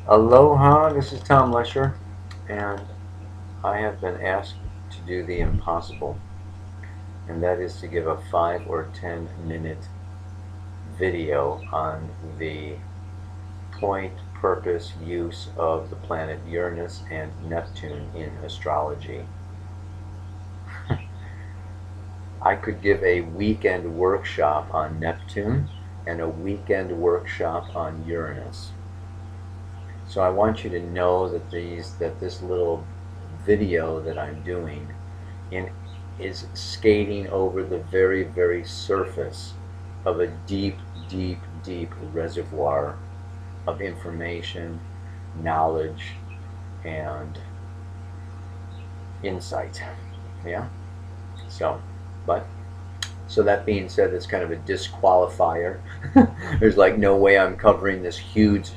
Aloha, this is Tom Lesher, and I have been asked to do the impossible, and that is to give a 5 or 10 minute video on the point, purpose, use of the planet Uranus and Neptune in astrology. I could give a weekend workshop on Neptune and a weekend workshop on Uranus. So I want you to know that this little video that I'm doing is skating over the very, very surface of a deep, deep, deep reservoir of information, knowledge, and insight. Yeah? So, but so that being said, it's kind of a disqualifier. There's like no way I'm covering this huge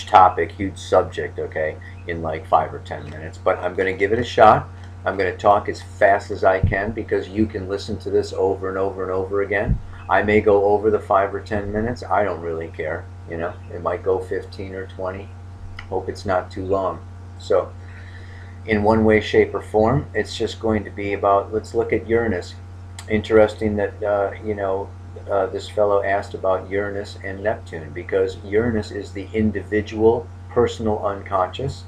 topic, huge subject, okay, in like 5 or 10 minutes. But I'm going to give it a shot. I'm going to talk as fast as I can because you can listen to this over and over and over again. I may go over the 5 or 10 minutes. I don't really care. You know, it might go 15 or 20. Hope it's not too long. So, in one way, shape, or form, it's just going to be about, let's look at Uranus. Interesting that this fellow asked about Uranus and Neptune, because Uranus is the individual personal unconscious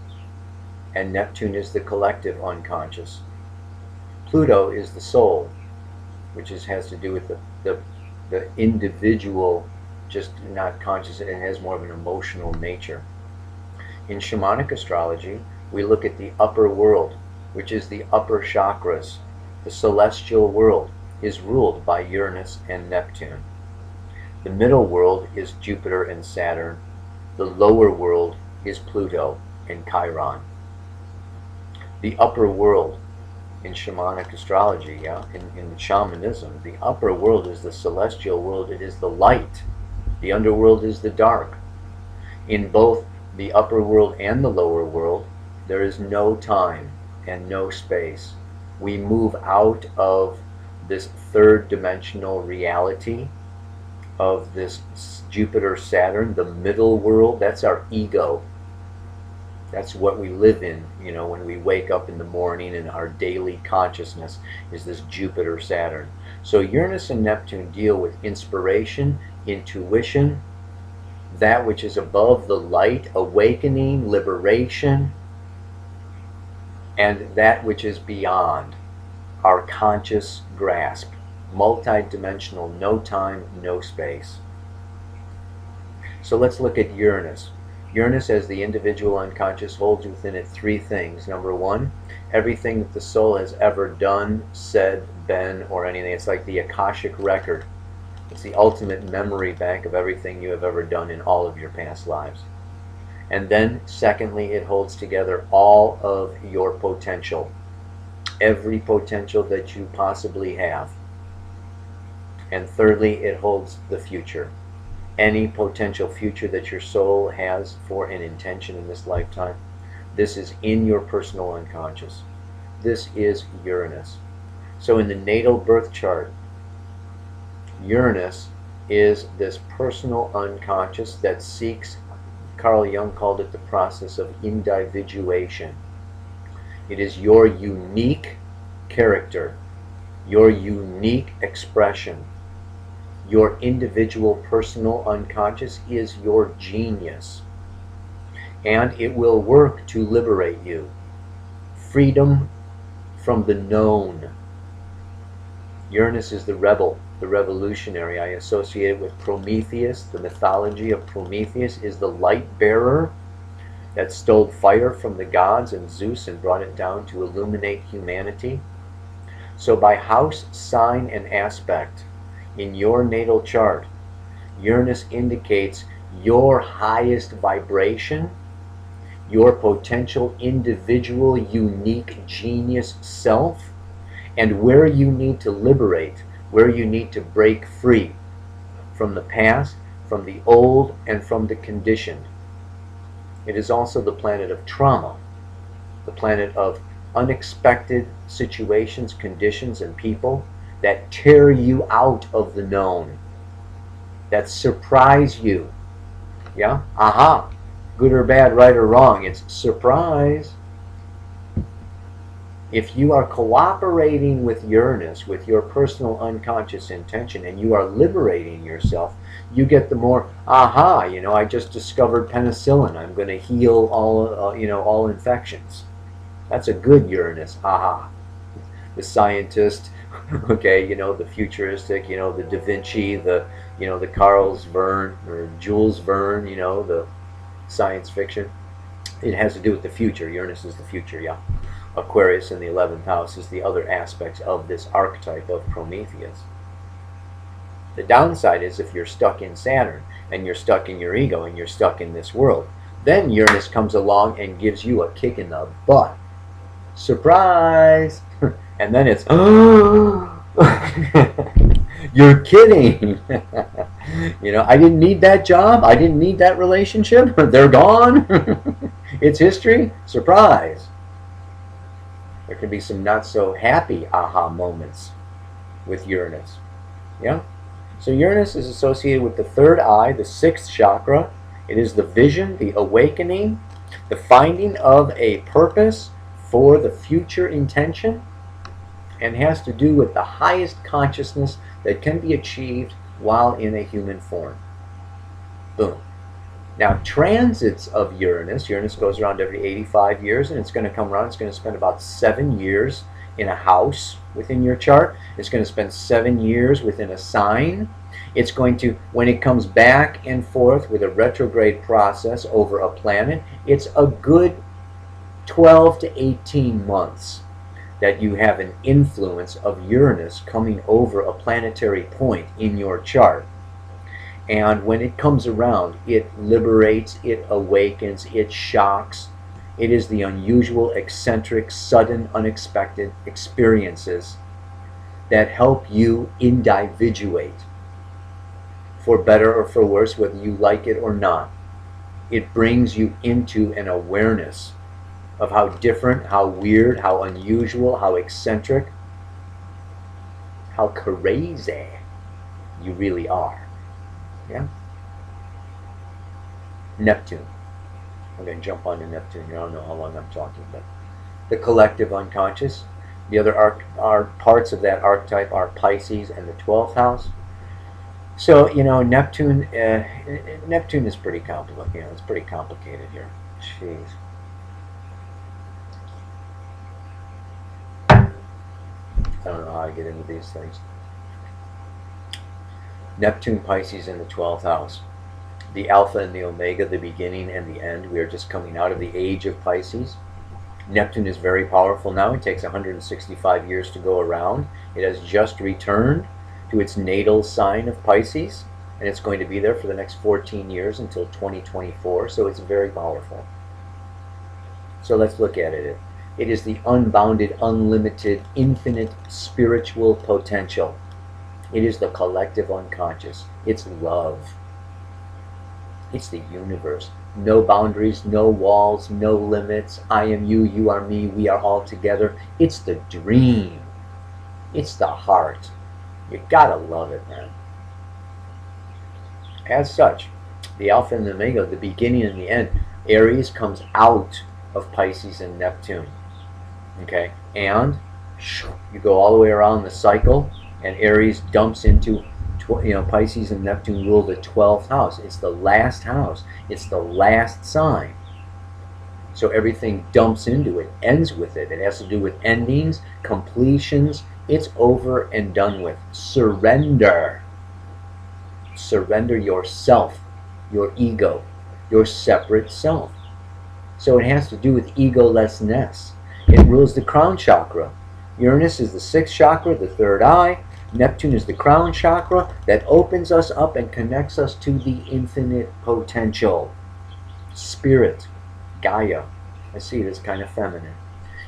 and Neptune is the collective unconscious. Pluto is the soul, which has to do with the individual, just not conscious, and has more of an emotional nature. In shamanic astrology, we look at the upper world, which is the upper chakras. The celestial world is ruled by Uranus and Neptune. The middle world is Jupiter and Saturn. The lower world is Pluto and Chiron. The upper world in shamanic astrology, in shamanism, the upper world is the celestial world. It is the light. The underworld is the dark. In both the upper world and the lower world, there is no time and no space. We move out of this third dimensional reality of this Jupiter Saturn, the middle world. That's our ego. That's what we live in, when we wake up in the morning, and our daily consciousness is this Jupiter Saturn. So Uranus and Neptune deal with inspiration, intuition, that which is above the light, awakening, liberation, and that which is beyond our conscious grasp, multi-dimensional, no time, no space. So let's look at Uranus. Uranus, as the individual unconscious, holds within it three things. Number one, everything that the soul has ever done, said, been, or anything. It's like the Akashic record. It's the ultimate memory bank of everything you have ever done in all of your past lives. And then, secondly, it holds together all of your potential. Every potential that you possibly have. And thirdly, it holds the future. Any potential future that your soul has for an intention in this lifetime, this is in your personal unconscious. This is Uranus. So in the natal birth chart, Uranus is this personal unconscious that seeks, Carl Jung called it the process of individuation. It is your unique character, your unique expression. Your individual personal unconscious is your genius. And it will work to liberate you. Freedom from the known. Uranus is the rebel, the revolutionary. I associate it with Prometheus. The mythology of Prometheus is the light bearer that stole fire from the gods and Zeus and brought it down to illuminate humanity. So by house, sign, and aspect in your natal chart, Uranus indicates your highest vibration, your potential individual unique genius self, and where you need to liberate, where you need to break free from the past, from the old, and from the conditioned. It is also the planet of trauma, the planet of unexpected situations, conditions, and people that tear you out of the known, that surprise you. Yeah? Aha! good or bad, right or wrong. It's surprise. If you are cooperating with Uranus, with your personal unconscious intention, and you are liberating yourself, you get the more, aha, I just discovered penicillin. I'm going to heal all, all infections. That's a good Uranus, aha. The scientist, okay, the futuristic, the Da Vinci, the Carl's Verne, or Jules Verne, the science fiction. It has to do with the future. Uranus is the future, yeah. Aquarius in the 11th house is the other aspects of this archetype of Prometheus. The downside is if you're stuck in Saturn, and you're stuck in your ego, and you're stuck in this world, then Uranus comes along and gives you a kick in the butt. Surprise! And then it's, you're kidding. I didn't need that job. I didn't need that relationship. They're gone. It's history. Surprise. There can be some not so happy aha moments with Uranus. Yeah? So Uranus is associated with the third eye, the sixth chakra. It is the vision, the awakening, the finding of a purpose for the future intention, and has to do with the highest consciousness that can be achieved while in a human form. Boom. Now, transits of Uranus goes around every 85 years, and it's going to come around. It's going to spend about 7 years in a house within your chart. It's going to spend 7 years within a sign. It's going to, when it comes back and forth with a retrograde process over a planet, it's a good 12 to 18 months that you have an influence of Uranus coming over a planetary point in your chart. And when it comes around, it liberates, it awakens, it shocks. It is the unusual, eccentric, sudden, unexpected experiences that help you individuate, for better or for worse, whether you like it or not. It brings you into an awareness of how different, how weird, how unusual, how eccentric, how crazy you really are. Yeah? Neptune. I'm going to jump on to Neptune. I don't know how long I'm talking, but the collective unconscious. The other parts of that archetype are Pisces and the 12th house. So, Neptune, Neptune is pretty complicated. It's pretty complicated here. Jeez. I don't know how I get into these things. Neptune, Pisces in the 12th house. The Alpha and the Omega, the beginning and the end. We are just coming out of the age of Pisces. Neptune is very powerful now. It takes 165 years to go around. It has just returned to its natal sign of Pisces, and it's going to be there for the next 14 years until 2024, so it's very powerful. So let's look at it. It is the unbounded, unlimited, infinite spiritual potential. It is the collective unconscious. It's love. It's the universe. No boundaries, no walls, no limits. I am you, you are me, we are all together. It's the dream. It's the heart. You gotta love it, man. As such, the Alpha and the Omega, the beginning and the end, Aries comes out of Pisces and Neptune. Okay? And you go all the way around the cycle, and Aries dumps into, Pisces and Neptune rule the 12th house. It's the last house. It's the last sign. So everything dumps into it, ends with it. It has to do with endings, completions. It's over and done with. Surrender. Surrender yourself, your ego, your separate self. So it has to do with egolessness. It rules the crown chakra. Uranus is the 6th chakra, the 3rd eye. Neptune is the crown chakra that opens us up and connects us to the infinite potential. Spirit, Gaia. I see it as kind of feminine.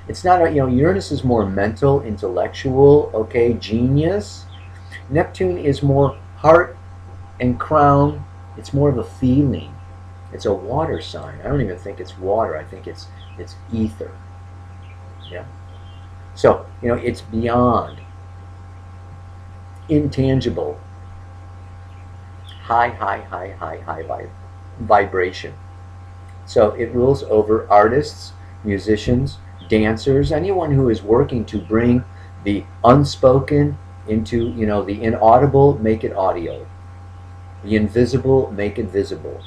It's not, Uranus is more mental, intellectual, okay, genius. Neptune is more heart and crown. It's more of a feeling. It's a water sign. I don't even think it's water. I think it's ether. Yeah. So, it's beyond. Intangible. High vibration. So it rules over artists, musicians, dancers, anyone who is working to bring the unspoken into, the inaudible, make it audio. The invisible, make it visible.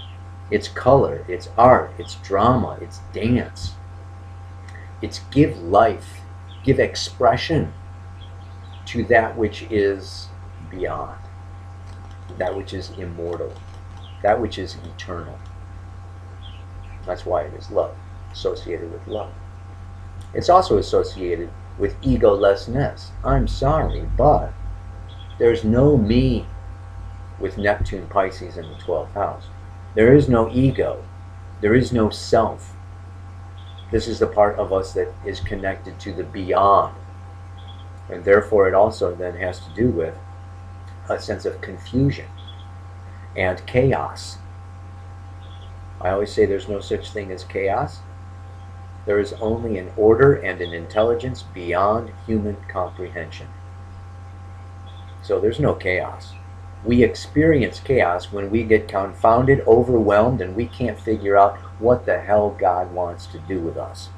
It's color, it's art, it's drama, it's dance. It's give life, give expression to that which is beyond, that which is immortal, that which is eternal. That's why it is love, associated with love. It's also associated with egolessness. I'm sorry, but there's no me with Neptune, Pisces in the 12th house. There is no ego. There is no self. This is the part of us that is connected to the beyond. And therefore it also then has to do with a sense of confusion and chaos. I always say there's no such thing as chaos. There is only an order and an intelligence beyond human comprehension. So there's no chaos. We experience chaos when we get confounded, overwhelmed, and we can't figure out what the hell God wants to do with us.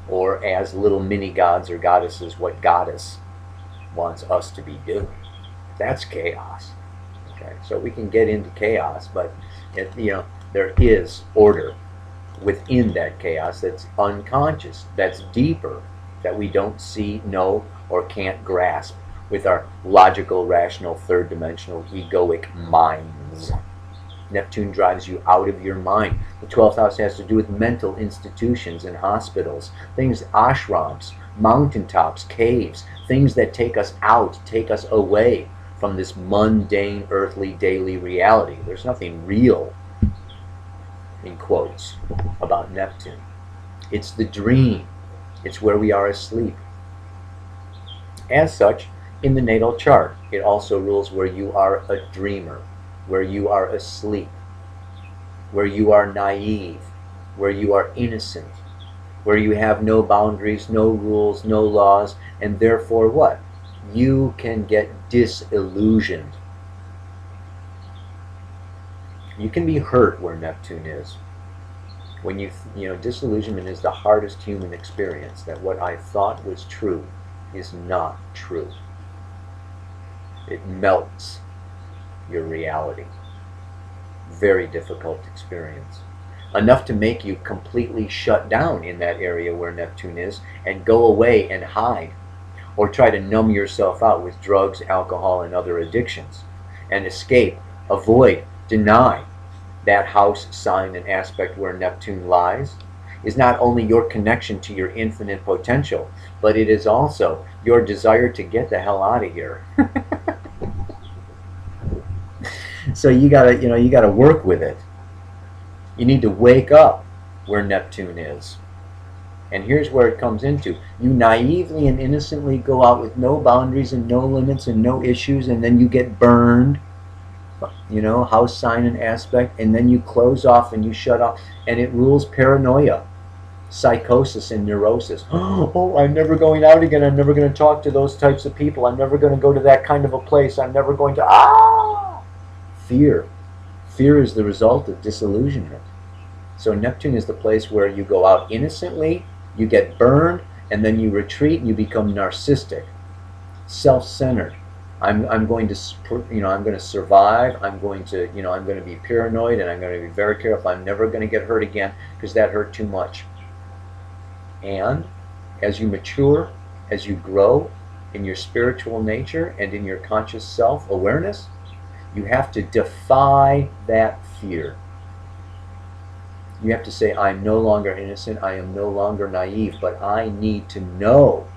Or as little mini gods or goddesses, what goddess wants us to be doing. That's chaos. Okay, so we can get into chaos, but there is order within that chaos that's unconscious, that's deeper, that we don't see, know, or can't grasp with our logical, rational, third-dimensional, egoic minds. Neptune drives you out of your mind. The 12th house has to do with mental institutions and hospitals, things, ashrams, mountaintops, caves, things that take us out, take us away from this mundane, earthly, daily reality. There's nothing real, in quotes, about Neptune. It's the dream. It's where we are asleep. As such, in the natal chart, it also rules where you are a dreamer, where you are asleep, where you are naive, where you are innocent, where you have no boundaries, no rules, no laws, and therefore what? You can get disillusioned. You can be hurt where Neptune is. When disillusionment is the hardest human experience, that what I thought was true is not true. It melts your reality. Very difficult experience. Enough to make you completely shut down in that area where Neptune is and go away and hide, or try to numb yourself out with drugs, alcohol, and other addictions, and escape, avoid, deny. That house, sign, and aspect where Neptune lies is not only your connection to your infinite potential, but it is also your desire to get the hell out of here. So you gotta work with it. You need to wake up where Neptune is. And here's where it comes into. You naively and innocently go out with no boundaries and no limits and no issues, and then you get burned. House, sign, and aspect, and then you close off and you shut off, and it rules paranoia, psychosis, and neurosis. Oh, I'm never going out again. I'm never going to talk to those types of people. I'm never going to go to that kind of a place. I'm never going to... Fear. Fear is the result of disillusionment. So Neptune is the place where you go out innocently, you get burned, and then you retreat and you become narcissistic, self-centered. I'm going to survive. I'm going to be paranoid, and I'm going to be very careful. I'm never going to get hurt again because that hurt too much. And as you mature, as you grow in your spiritual nature and in your conscious self-awareness, you have to defy that fear. You have to say, I'm no longer innocent, I am no longer naive, but I need to know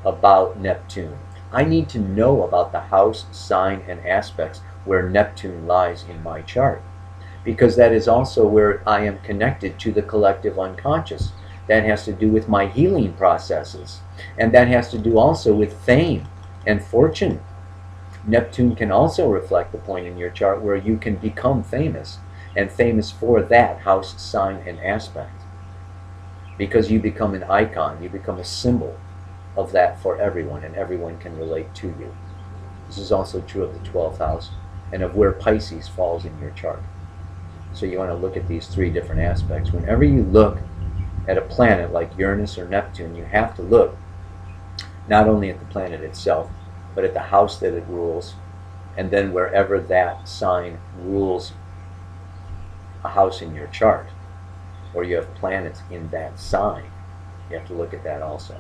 about Neptune. I need to know about the house, sign, and aspects where Neptune lies in my chart, because that is also where I am connected to the collective unconscious. That has to do with my healing processes, and that has to do also with fame and fortune. Neptune can also reflect the point in your chart where you can become famous, and famous for that house, sign, and aspect, because you become an icon, you become a symbol of that for everyone, and everyone can relate to you. This is also true of the 12th house and of where Pisces falls in your chart. So you want to look at these three different aspects. Whenever you look at a planet like Uranus or Neptune, you have to look not only at the planet itself, but at the house that it rules, and then wherever that sign rules a house in your chart, or you have planets in that sign. You have to look at that also.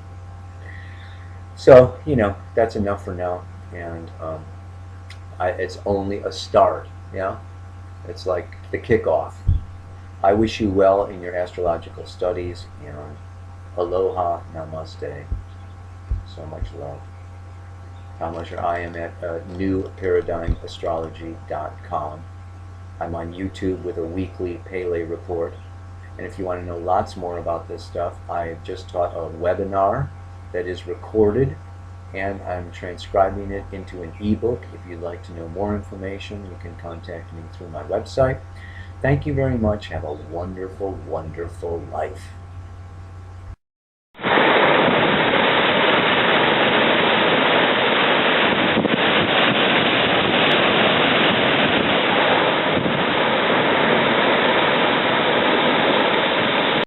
So, that's enough for now, and it's only a start, yeah? It's like the kickoff. I wish you well in your astrological studies, and aloha, namaste. So much love. Tom Lesher, I am at newparadigmastrology.com. I'm on YouTube with a weekly Pele report. And if you want to know lots more about this stuff, I just taught a webinar that is recorded, and I'm transcribing it into an ebook. If you'd like to know more information, you can contact me through my website. Thank you very much. Have a wonderful, wonderful life.